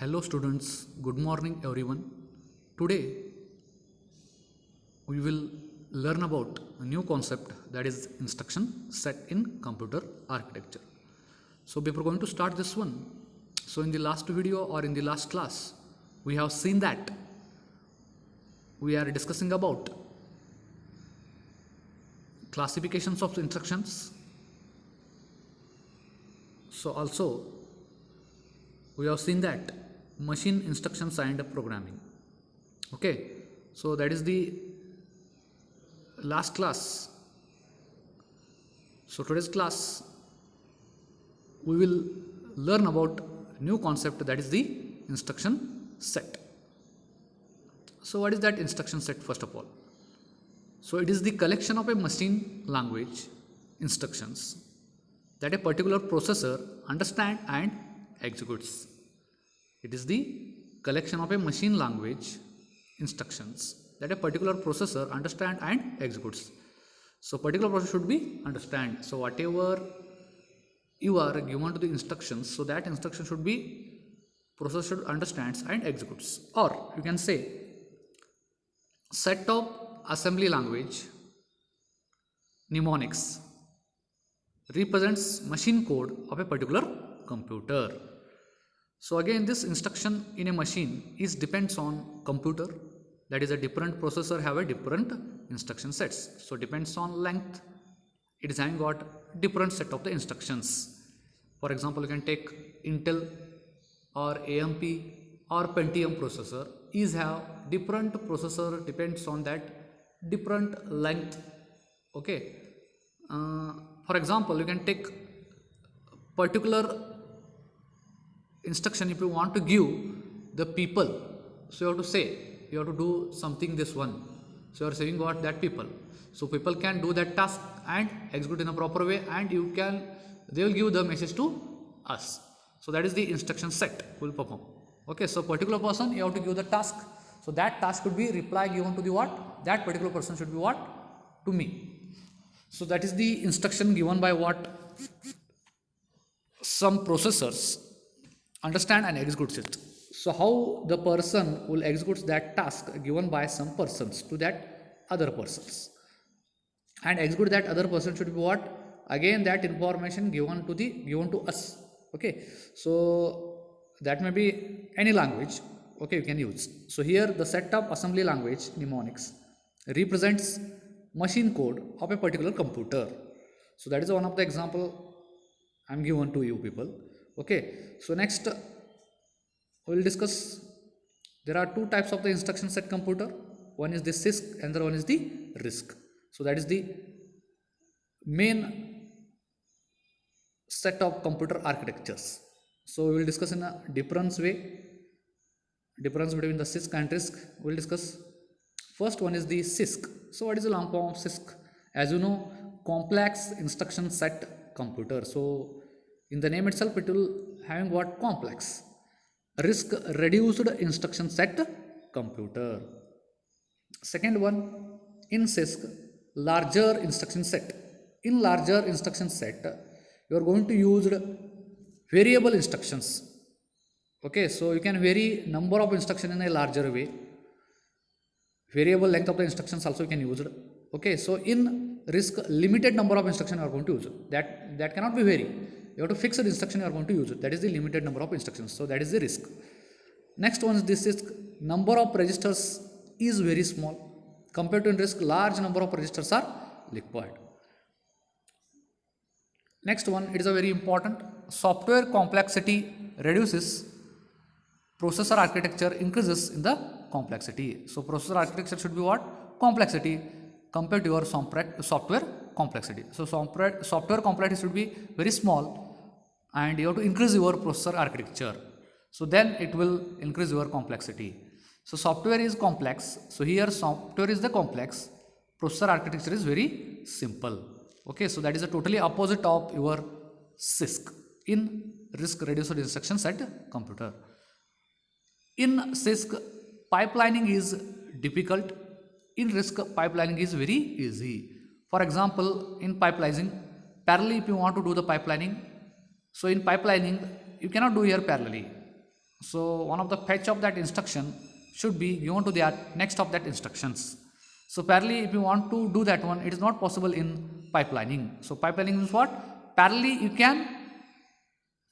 Hello students, good morning everyone. Today we will learn about a new concept, that is instruction set in computer architecture. So before going to start this one, so in the last video or in the last class we have seen that we are discussing about classifications of instructions. So also we have seen that machine instructions and programming. Okay, so that is the last class. So today's class we will learn about new concept, that is the instruction set. So what is that instruction set first of all? So it is the collection of a machine language instructions that a particular processor understands and executes. It is the collection of a machine language instructions that a particular processor understands and executes. So particular process should be understand. So whatever you are given to the instructions, so that instruction should be processor should understands and executes. Or you can say set of assembly language mnemonics represents machine code of a particular computer. So again, this instruction in a machine is depends on computer, that is a different processor have a different instruction sets. So depends on length, it is having got different set of the instructions. For example, you can take Intel or AMP or Pentium processor is have different processor depends on that different length. Okay, for example, you can take particular instruction if you want to give the people, so you have to say you have to do something this one, so you are saying what that people, so people can do that task and execute in a proper way, and they will give the message to us. So that is the instruction set will perform. Okay, so particular person you have to give the task, so that task could be reply given to the what, that particular person should be what, to me. So that is the instruction given by what, some processors understand and executes it. So how the person will execute that task given by some persons to that other persons, and execute that other person should be what, again that information given to us. Okay, so that may be any language. Okay, you can use. So here the set of assembly language mnemonics represents machine code of a particular computer. So that is one of the example I'm given to you people. Okay, so next we will discuss, there are two types of the instruction set computer. One is the CISC and the other one is the RISC. So that is the main set of computer architectures. So we will discuss in a difference between the CISC and RISC. We will discuss. First one is the CISC. So what is the long form of CISC? As you know, complex instruction set computer. So in the name itself it will having what, complex. RISC, reduced instruction set computer. Second one, in CISC, larger instruction set. In larger instruction set you are going to use variable instructions. Okay, so you can vary number of instruction in a larger way. Variable length of the instructions also you can use. Okay, so in RISC, limited number of instruction you are going to use. That cannot be vary. You have to fix an instruction you are going to use. That is the limited number of instructions. So that is the RISC. Next one is this is number of registers is very small. Compared to in RISC, large number of registers are required. Next one, it is a very important. Software complexity reduces, processor architecture increases in the complexity. So processor architecture should be what? Complexity compared to your software complexity. So software complexity should be very small, and you have to increase your processor architecture. So then it will increase your complexity. So software is complex. So here software is the complex. Processor architecture is very simple. Okay, so that is a totally opposite of your CISC. In RISC, reduced instruction set computer. In CISC, pipelining is difficult. In RISC, pipelining is very easy. For example, in pipelining, parallelly if you want to do the pipelining, so in pipelining you cannot do here parallelly. So one of the fetch of that instruction should be given to the next of that instructions. So parallelly, if you want to do that one, it is not possible in pipelining. So pipelining means what? Parallelly, you can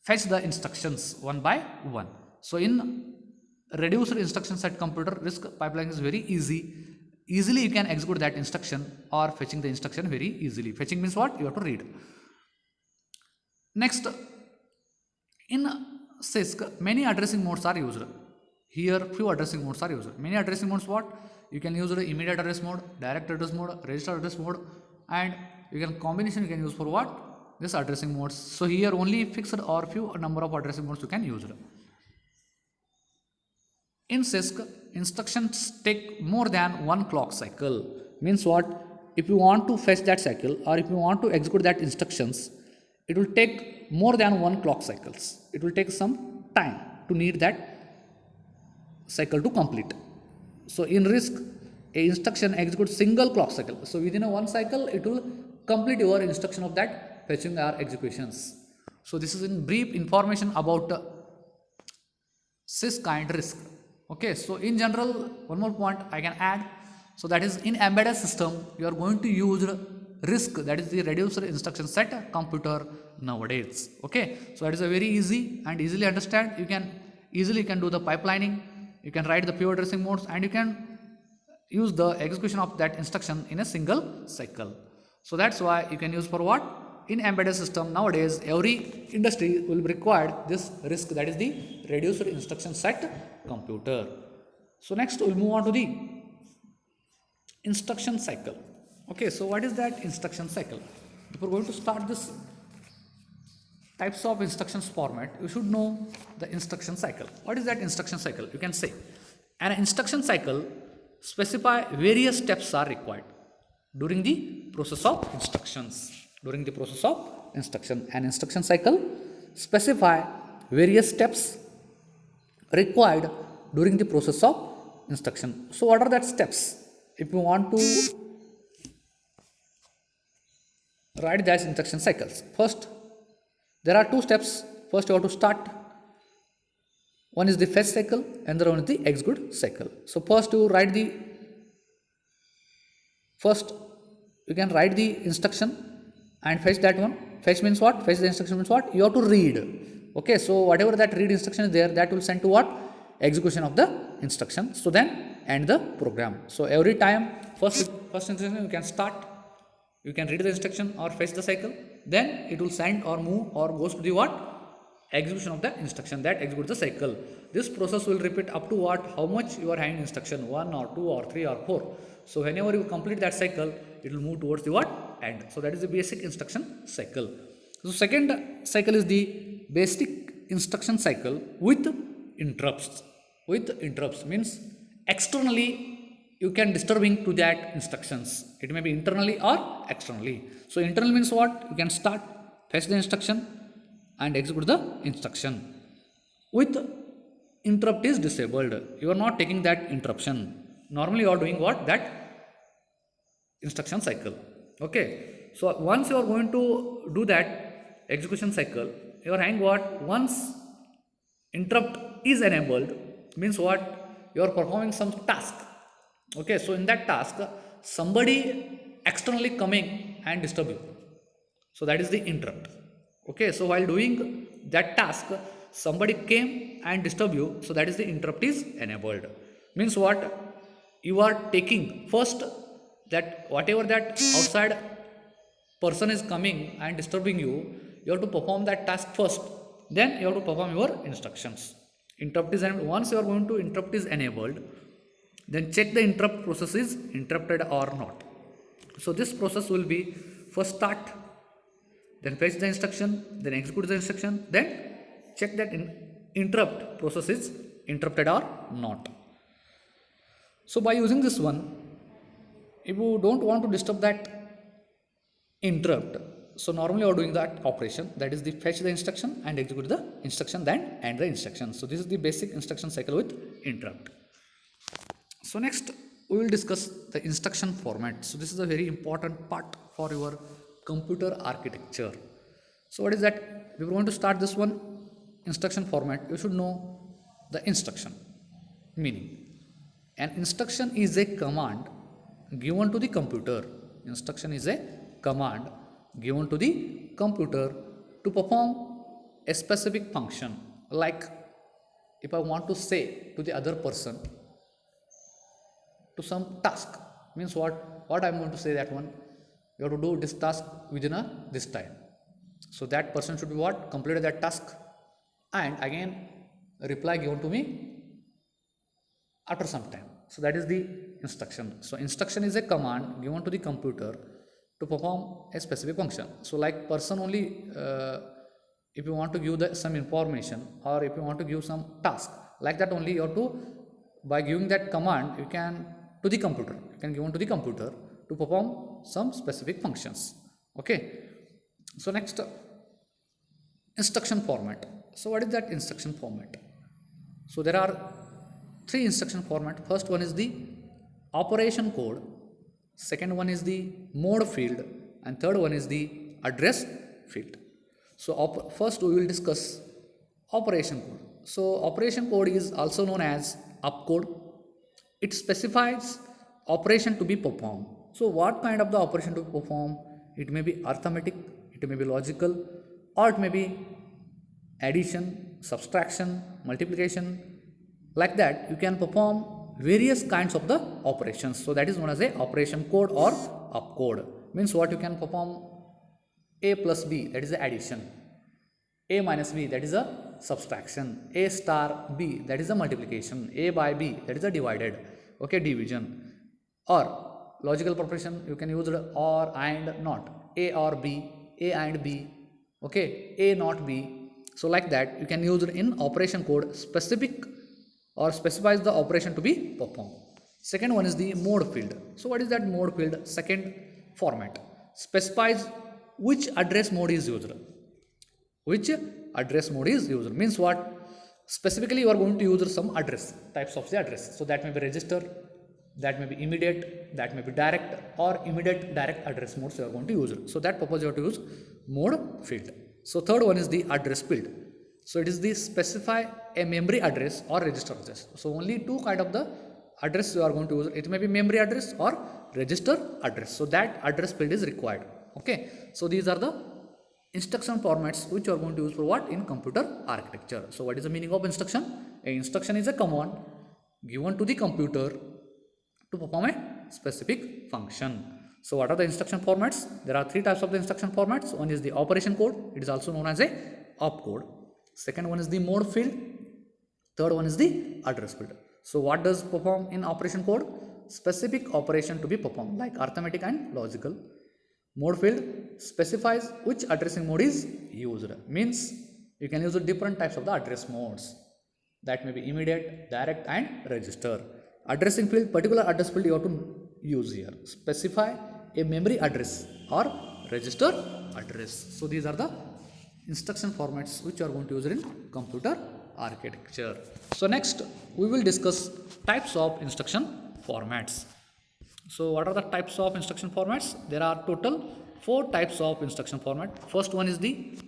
fetch the instructions one by one. So in reduced instruction set computer, RISC pipeline is very easy. Easily you can execute that instruction or fetching the instruction very easily. Fetching means what? You have to read. Next, in CISC, many addressing modes are used. Here, few addressing modes are used. Many addressing modes what? You can use the immediate address mode, direct address mode, register address mode, and you can combination you can use for what? This addressing modes. So here only fixed or few number of addressing modes you can use. In CISC, instructions take more than one clock cycle. Means what? If you want to fetch that cycle or if you want to execute that instructions, it will take more than one clock cycles. It will take some time to need that cycle to complete. So in RISC, a instruction executes single clock cycle. So within a one cycle, it will complete your instruction of that fetching or executions. So this is in brief information about CISC and RISC. Okay, so in general, one more point I can add. So that is in embedded system, you are going to use RISC, that is the reduced instruction set computer nowadays. Okay, so that is a very easy and easily understand. You can easily do the pipelining. You can write the few addressing modes and you can use the execution of that instruction in a single cycle. So that's why you can use for what? In embedded system nowadays, every industry will require this RISC, that is the reduced instruction set computer. So next we'll move on to the instruction cycle. Okay, so what is that instruction cycle? If we're going to start this types of instructions format, you should know the instruction cycle. What is that instruction cycle? You can say an instruction cycle specify various steps are required during the process of instructions. During the process of instruction, an instruction cycle specify various steps required during the process of instruction. So what are that steps? If you want to write that instruction cycles, first there are two steps. First you have to start. One is the fetch cycle and the other one is the execute cycle. So first you write the first you can write the instruction and fetch that one. Fetch means what? Fetch the instruction means what? You have to read. Okay, so whatever that read instruction is there, that will send to what? Execution of the instruction. So then end the program. So every time first instruction you can start, you can read the instruction or fetch the cycle, then it will send or move or goes to the what? Execution of the instruction that executes the cycle. This process will repeat up to what? How much you are having instruction, 1 or 2 or 3 or 4. So whenever you complete that cycle, it will move towards the what? End. So that is the basic instruction cycle. So second cycle is the basic instruction cycle with interrupts. With interrupts means externally you can disturbing to that instructions. It may be internally or externally. So internal means what? You can start, fetch the instruction and execute the instruction. With interrupt is disabled. You are not taking that interruption. Normally you are doing what? That instruction cycle. Okay. So once you are going to do that execution cycle, you are having what? Once interrupt is enabled means what? You are performing some task. Okay. So in that task, somebody externally coming and disturb you. So that is the interrupt. Okay, so while doing that task, somebody came and disturb you, so that is the interrupt is enabled. Means what? You are taking first that whatever that outside person is coming and disturbing you, you have to perform that task first, then you have to perform your instructions. Interrupt is enabled. Once you are going to interrupt is enabled, then check the interrupt process is interrupted or not. So this process will be first start, then fetch the instruction, then execute the instruction, then check that interrupt process is interrupted or not. So by using this one, if you don't want to disturb that interrupt, so normally you are doing that operation, that is the fetch the instruction and execute the instruction, then end the instruction. So this is the basic instruction cycle with interrupt. So next we will discuss the instruction format. So this is a very important part for your computer architecture. So what is that? We are going to start this one instruction format. You should know the instruction. Meaning, an instruction is a command given to the computer. Instruction is a command given to the computer to perform a specific function. Like if I want to say to the other person to some task, means what I'm going to say that one, you have to do this task within this time. So that person should be what? Completed that task, and again reply given to me after some time. So that is the instruction. So instruction is a command given to the computer to perform a specific function. So like person only, if you want to give some information, or if you want to give some task, like that only you have to, by giving that command, you can to the computer, you can give to the computer to perform some specific functions. Okay. So next, instruction format. So what is that instruction format? So there are three instruction format. First one is the operation code, second one is the mode field, and third one is the address field. So first we will discuss operation code. So operation code is also known as opcode. It specifies operation to be performed. So what kind of the operation to perform? It may be arithmetic, it may be logical, or it may be addition, subtraction, multiplication. Like that you can perform various kinds of the operations. So that is known as a operation code or opcode. Means what? You can perform a plus b, that is the addition, a minus b, that is a subtraction, a star b, that is a multiplication, a by b, that is a divided, okay, division. Or logical proposition, you can use or and not, a or b, a and b, okay, a not b. So like that you can use in operation code specific or specifies the operation to be performed. Second one is the mode field. So what is that mode field? Second format specifies which address mode is used. Which address mode is used means what? Specifically you are going to use some address, types of the address. So that may be register, that may be immediate, that may be direct, or immediate direct address modes you are going to use. So that purpose you have to use mode field. So third one is the address field. So it is the specify a memory address or register address. So only two kind of the address you are going to use. It may be memory address or register address. So that address field is required. Okay. So these are the instruction formats which you are going to use for what? In computer architecture. So what is the meaning of instruction? A instruction is a command given to the computer to perform a specific function. So what are the instruction formats? There are three types of the instruction formats. One is the operation code. It is also known as a opcode. Second one is the mode field. Third one is the address field. So what does perform in operation code? Specific operation to be performed like arithmetic and logical. Mode field specifies which addressing mode is used. Means you can use different types of the address modes. That may be immediate, direct and register. Addressing field, particular address field you have to use here. Specify a memory address or register address. So these are the instruction formats which you are going to use in computer architecture. So next we will discuss types of instruction formats. So what are the types of instruction formats? There are total 4 types of instruction format. First one is the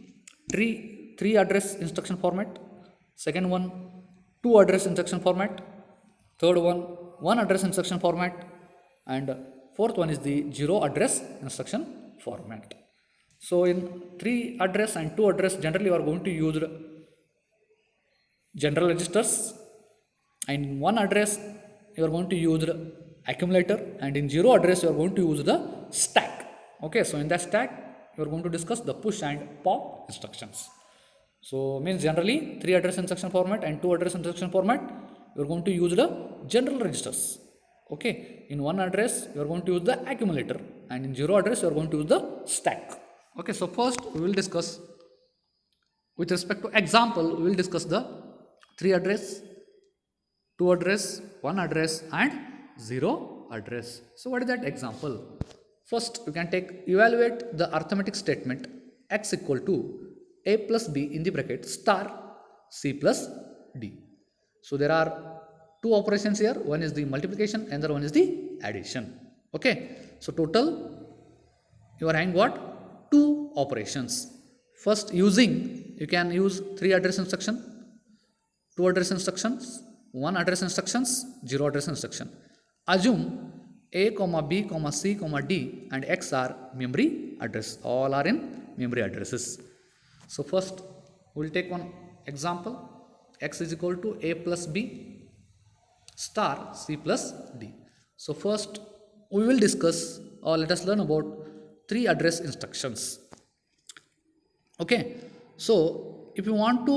three address instruction format. Second one, 2 address instruction format. Third one address instruction format. And fourth one is the 0 address instruction format. So in 3 address and 2 address, generally you are going to use general registers, and in 1 address you are going to use accumulator, and in 0 address you are going to use the stack. Okay, so in that stack you are going to discuss the push and pop instructions. So means generally 3 address instruction format and 2 address instruction format you are going to use the general registers. Okay, in 1 address you are going to use the accumulator, and in 0 address you are going to use the stack. Okay, so first we will discuss with respect to example, we will discuss the 3 address, 2 address, 1 address and 0 address. So what is that example? First you can take evaluate the arithmetic statement x equal to a plus b in the bracket star c plus d. So there are 2 operations here, one is the multiplication, another one is the addition. Okay, so total you are having what? 2 operations. First using, you can use 3 address instruction. 2 address instructions, 1 address instructions, 0 address instruction. Assume a comma b comma c comma d and x are memory address. All are in memory addresses. So first we will take one example. X is equal to a plus b star c plus d. So first we will discuss or let us learn about 3 address instructions. Okay, so if you want to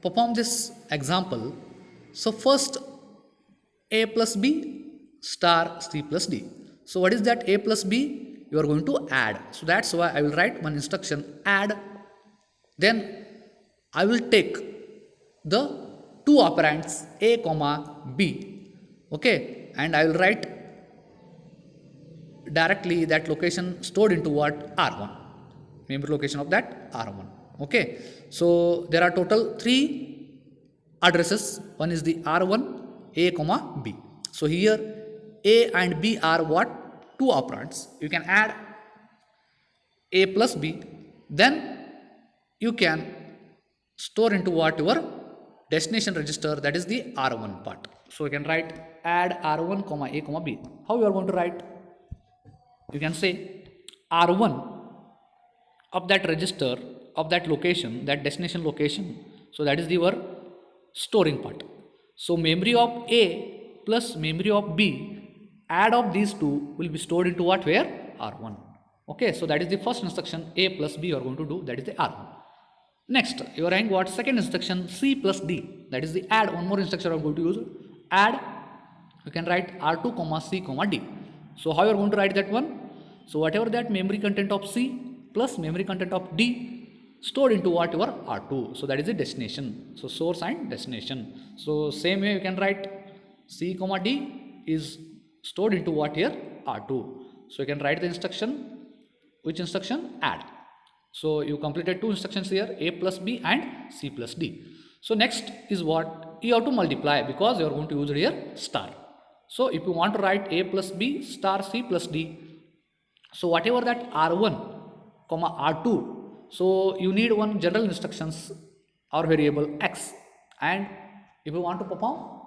perform this example, so first a plus b star c plus d. So what is that a plus b? You are going to add. So that's why I will write one instruction add. Then I will take the two operands a comma b. Okay, and I will write directly that location stored into what? R1. Memory location of that R1. Okay, so there are total 3 addresses. One is the R1 a comma b. So here a and b are what? 2 operands. You can add a plus b, then you can store into what? Your destination register, that is the R1 part. So you can write add R1 comma a comma b. How you are going to write? You can say R1 of that register of that location, that destination location. So that is the your storing part. So memory of A plus memory of B, add of these two will be stored into what? Where? R1. Okay, so that is the first instruction A plus B you are going to do, that is the R1. Next, you are having what? Second instruction C plus D, that is the add. One more instruction I am going to use, add. You can write R2 comma C comma D. So how you are going to write that one? So whatever that memory content of C plus memory content of D stored into what? Your R2. So that is the destination. So source and destination. So same way you can write C comma D is stored into what here? R2. So you can write the instruction. Which instruction? Add. So you completed 2 instructions here, A plus B and C plus D. So next is what? You have to multiply because you are going to use it here star. So if you want to write A plus B star C plus D, so whatever that R1 comma R2, so you need one general instructions or variable X, and if you want to perform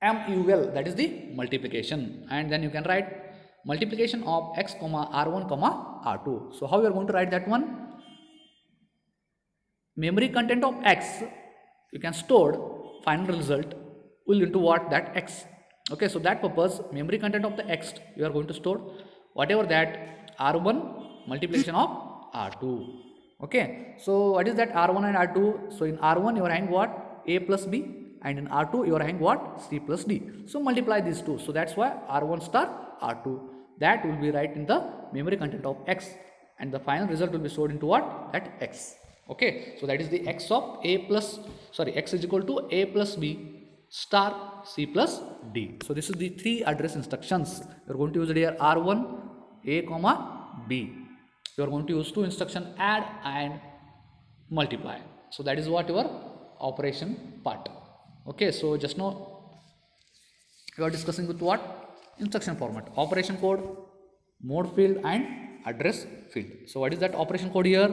MUL, that is the multiplication, and then you can write multiplication of X comma R1 comma R2. So how you are going to write that one? Memory content of X you can store, final result will into what? That X. Okay, so that purpose memory content of the X you are going to store whatever that R1 multiplication of R2. Okay, so what is that R1 and R2? So in R1 you are having what? A plus B, and in R2 you are having what? C plus D. So multiply these two. So that's why R1 star R2, that will be right in the memory content of X, and the final result will be stored into what? That X. Okay, so that is the X of X is equal to A plus B star C plus D. So this is the 3 address instructions. You are going to use it here R1 A comma B. You are going to use 2 instruction add and multiply. So that is what your operation part. Okay, so just now we are discussing with what? Instruction format, operation code, mode field and address field. So what is that operation code here?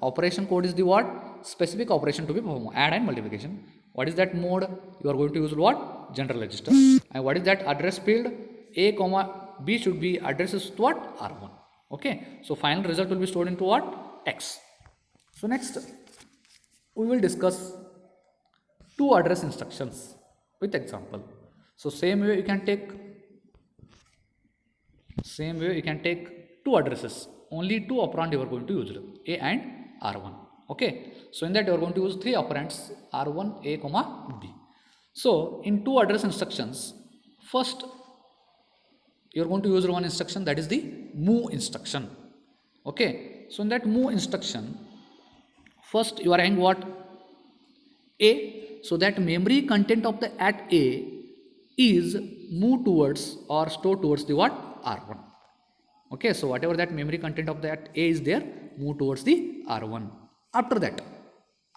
Operation code is the what? Specific operation to be performed, add and multiplication. What is that mode? You are going to use what? General register. And what is that address field? A comma B should be addresses to what? R1. Okay, so final result will be stored into what? X. So next we will discuss 2 address instructions with example. So same way you can take 2 addresses, only 2 operand you are going to use, A and R1. Okay, so in that you are going to use 3 operands, R1 A comma B. So in 2 address instructions, first you are going to use one instruction, that is the move instruction. Okay, so in that move instruction, first you are having what? A, so that memory content of the at A is move towards or store towards the what? R1. Okay, so whatever that memory content of that A is there, move towards the R1. After that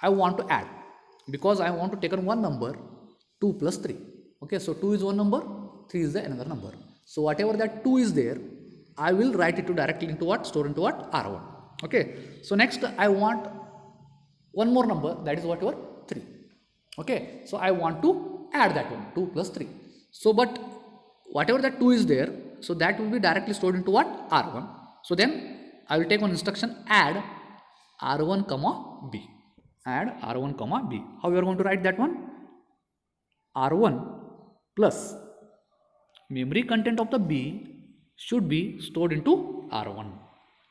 I want to add, because I want to take one number 2 plus 3. Okay, so 2 is one number, 3 is the another number. So whatever that 2 is there, I will write it to directly into what? Store into what? R1. Okay, so next I want one more number, that is whatever 3. Okay, so I want to add that one, 2 plus 3. So but whatever that 2 is there, so that will be directly stored into what? R1. So then I will take one instruction, add R1 comma B. Add R1 comma B. How you are going to write that one? R1 plus memory content of the B should be stored into R1.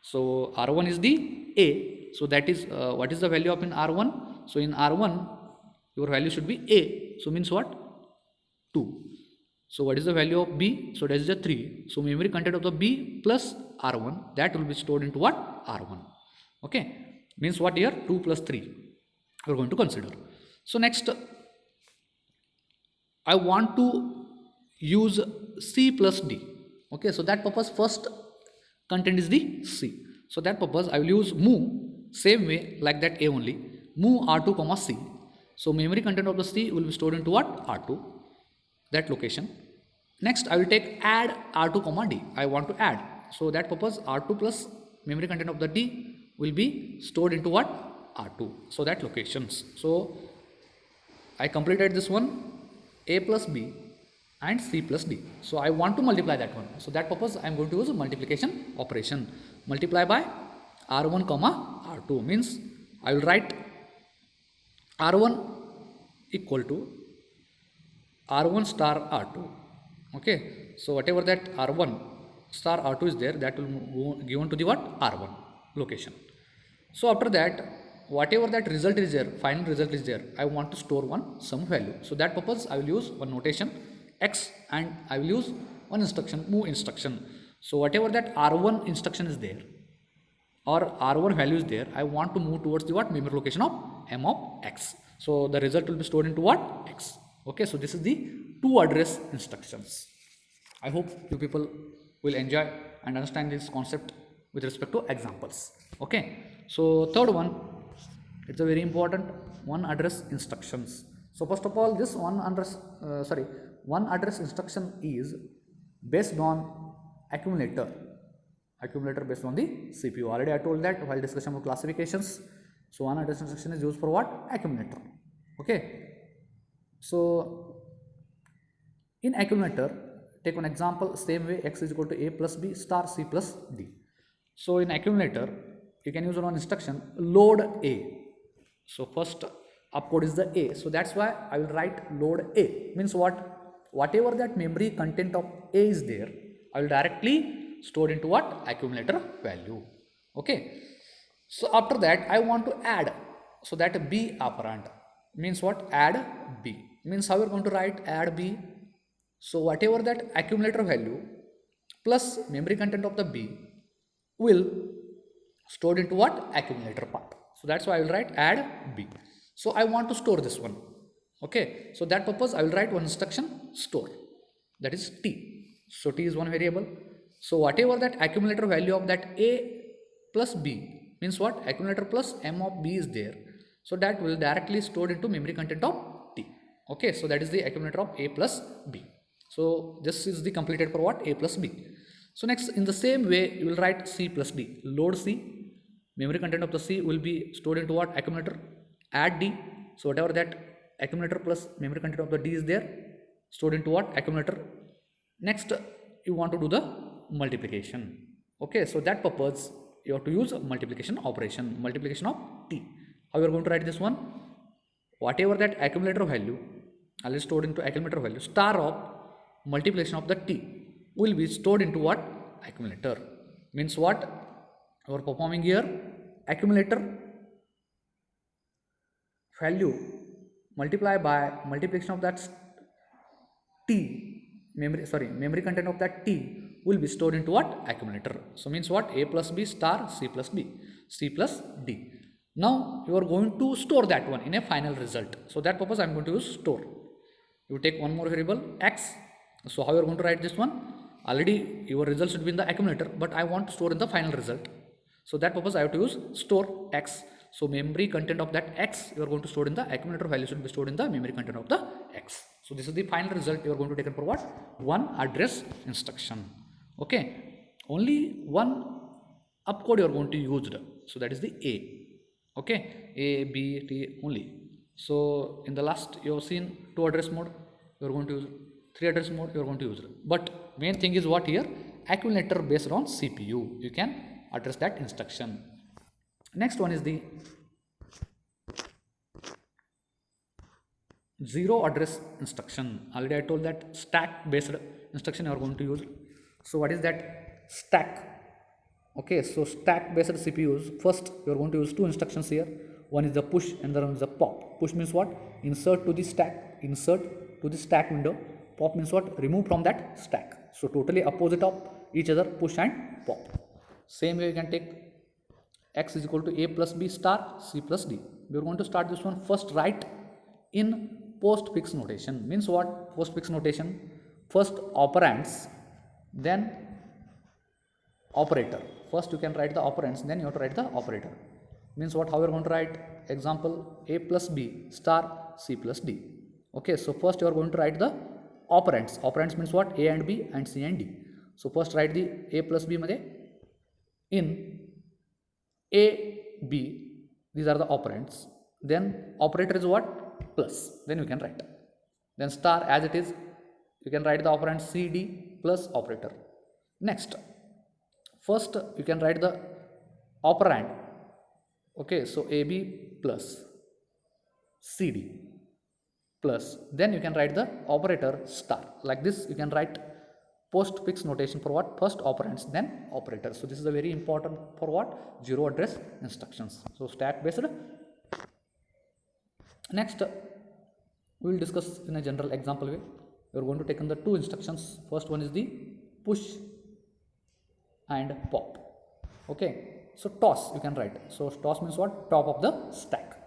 So R1 is the A. So that is what is the value of in R1? So in R1 your value should be A. So means what? 2. So what is the value of B? So that is the 3. So memory content of the B plus R1, that will be stored into what? R1. Okay. Means what here? 2 plus 3. We are going to consider. So next I want to use C plus D. Okay. So that purpose first content is the C. So that purpose I will use move same way like that A only. Move R2 comma C. So memory content of the C will be stored into what? R2. That location. Next I will take add R2 comma D. I want to add. So that purpose R2 plus memory content of the D will be stored into what? R2. So that locations. So I completed this one, A plus B and C plus D. So I want to multiply that one. So that purpose I am going to use a multiplication operation. Multiply by R1 comma R2 means I will write R1 equal to R1 star R2. Okay. So whatever that R1 star R2 is there, that will be given to the what? R1 location. So after that, whatever that result is there, final result is there, I want to store one some value. So that purpose I will use one notation X and I will use one instruction, move instruction. So whatever that R1 instruction is there or R1 value is there, I want to move towards the what? Memory location of M of X. So the result will be stored into what? X. Okay, so this is the two address instructions. I hope you people will enjoy and understand this concept with respect to examples. Okay, so third one, it's a very important one address instructions. So first of all, this one address instruction is based on accumulator based on the CPU. Already I told that while discussion of classifications. So one address instruction is used for what? Accumulator. Okay. So in accumulator, take one example, same way X is equal to A plus B star C plus D. So in accumulator, you can use one instruction, load A. So first opcode is the A. So that's why I will write load A. Means what? Whatever that memory content of A is there, I will directly store into what? Accumulator value. Okay. So after that, I want to add. So that B operand means what? Add B. Means how you are going to write add B? So whatever that accumulator value plus memory content of the B will stored into what? Accumulator part. So that's why I will write add B. So I want to store this one. Okay. So that purpose I will write one instruction store. That is T. So T is one variable. So whatever that accumulator value of that A plus B means what? Accumulator plus M of B is there. So that will directly stored into memory content of T. Okay. So that is the accumulator of A plus B. So this is the completed for what? A plus B. So next in the same way you will write C plus D. Load C. Memory content of the C will be stored into what? Accumulator. Add D. So whatever that accumulator plus memory content of the D is there, stored into what? Accumulator. Next you want to do the multiplication. Okay. So that purpose you have to use a multiplication operation. Multiplication of T. How you are going to write this one? Whatever that accumulator value, I will stored into accumulator value, star of multiplication of the T will be stored into what? Accumulator. Means what? You are performing here accumulator value multiply by multiplication of that T memory content of that T will be stored into what? Accumulator. So means what? A plus B star C plus B, C plus D. Now you are going to store that one in a final result. So that purpose I am going to use store. You take one more variable X. So how you are going to write this one? Already your result should be in the accumulator, but I want to store in the final result. So that purpose I have to use store X. So memory content of that X you are going to store in the accumulator value should be stored in the memory content of the X. So this is the final result you are going to take for what? One address instruction. Okay. Only one opcode you are going to use. So that is the A. Okay. A, B, T only. So in the last you have seen 2 address mode, you are going to use 3 address mode, you are going to use. But main thing is what here? Accumulator based on CPU. You can address that instruction. Next one is the zero address instruction. Already I told that stack based instruction you are going to use. So what is that? Stack. Okay, so stack based CPUs, first you are going to use 2 instructions here. One is the push and the other one is the pop. Push means what? Insert to the stack window. Pop means what? Remove from that stack. So totally opposite of each other, push and pop. Same way you can take x is equal to a plus b star c plus d. We are going to start this one first right in postfix notation. Means what? Postfix notation, first operands, then operator. First you can write the operands, then you have to write the operator. Means what? How you are going to write? Example, a plus b star c plus d. Okay, so first you are going to write the operands. Operands means what? A and b and c and d. So first write the a plus b मध्ये in a b, these are the operands. Then operator is what? Plus. Then you can write. Then star as it is, you can write the operand c d plus operator. Next, first you can write the operand. Okay, so ab plus cd plus, then you can write the operator star. Like this you can write postfix notation for what? First operands, then operator. So this is a very important for what? Zero address instructions. So stack based. Next we will discuss in a general example way. We are going to take in the 2 instructions. First one is the push and pop. Okay, so toss you can write. So toss means what? Top of the stack.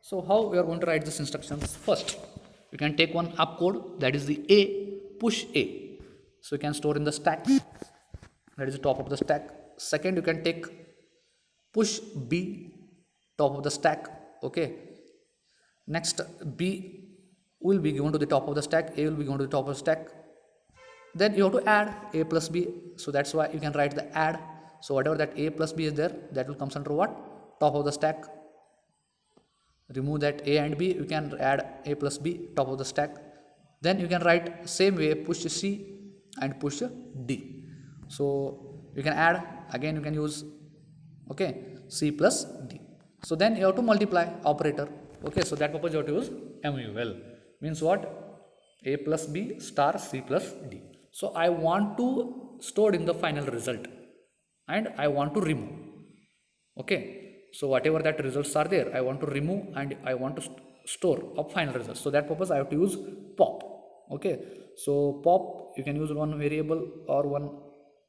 So how we are going to write these instructions? First you can take one opcode, that is the a, push a. So you can store in the stack, that is the top of the stack. Second you can take push b, top of the stack. Okay, next b will be given to the top of the stack, a will be given to the top of the stack. Then you have to add a plus b, so that's why you can write the add. So whatever that a plus b is there, that will comes under what? Top of the stack. Remove that a and b, you can add a plus b, top of the stack. Then you can write same way push c and push d. So you can add, again you can use, okay, c plus d. So then you have to multiply operator. Okay, so that purpose you have to use MUL. Means what? A plus b star c plus d. So I want to store in the final result and I want to remove. Okay, so whatever that results are there, I want to remove and I want to store of final results. So that purpose I have to use pop. Okay, so pop you can use one variable or one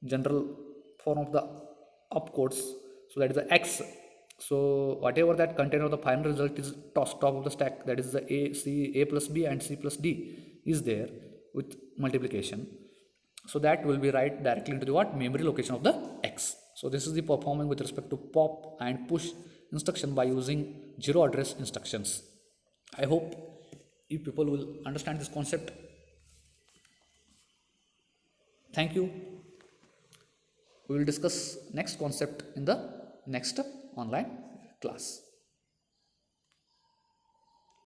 general form of the opcodes. So that is the x. So whatever that container of the final result is tossed top of the stack, that is the a plus b and c plus d is there with multiplication. So that will be right directly into the what? Memory location of the x. So this is the performing with respect to pop and push instruction by using zero address instructions. I hope you people will understand this concept. Thank you. We will discuss next concept in the next online class.